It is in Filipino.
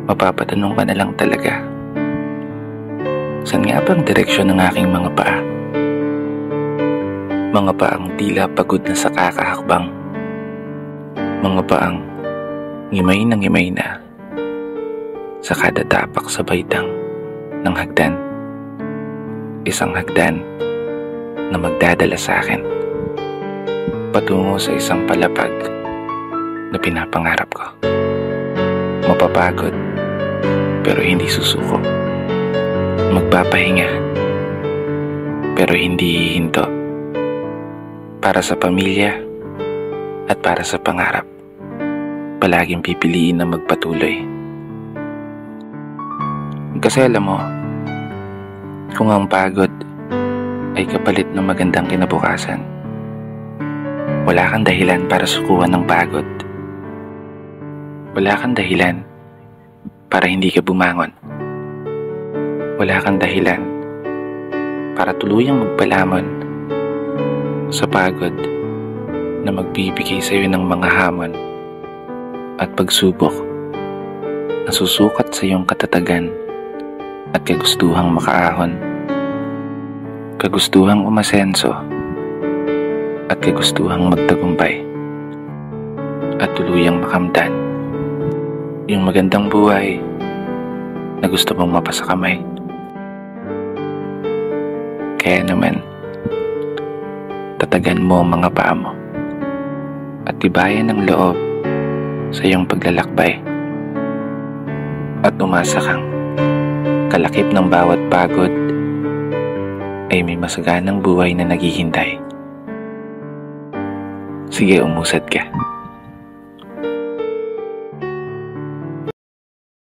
mapapatanong ka na lang talaga. Saan nga ba ang direksyon ng aking mga paa? Mga paang tila pagod na sa kakahakbang. Mga paang ngimay na sa kada tapak sa baitang ng hagdan. Isang hagdan na magdadala sa akin patungo sa isang palapag na pinapangarap ko. Mapapagod pero hindi susuko. Magpapahinga pero hindi hihinto. Para sa pamilya at para sa pangarap, palaging pipiliin na magpatuloy. Kasi alam mo, kung ang pagod ay kapalit ng magandang kinabukasan, wala kang dahilan para sukuan ng pagod. Wala kang dahilan para hindi ka bumangon. Wala kang dahilan para tuluyang magpalamon sa pagod na magbibigay sa iyo ng mga hamon at pagsubok na susukat sa iyong katatagan at kagustuhang makaahon, kagustuhang umasenso at kagustuhang magtagumpay at tuluyang makamtan yung magandang buhay na gusto mong mapasakamay. Kaya naman, tatagan mo ang mga paa mo at tibayan ng loob sa iyong paglalakbay at umasa kang kalakip ng bawat pagod ay may masaganang buhay na naghihintay. Sige, umusad ka.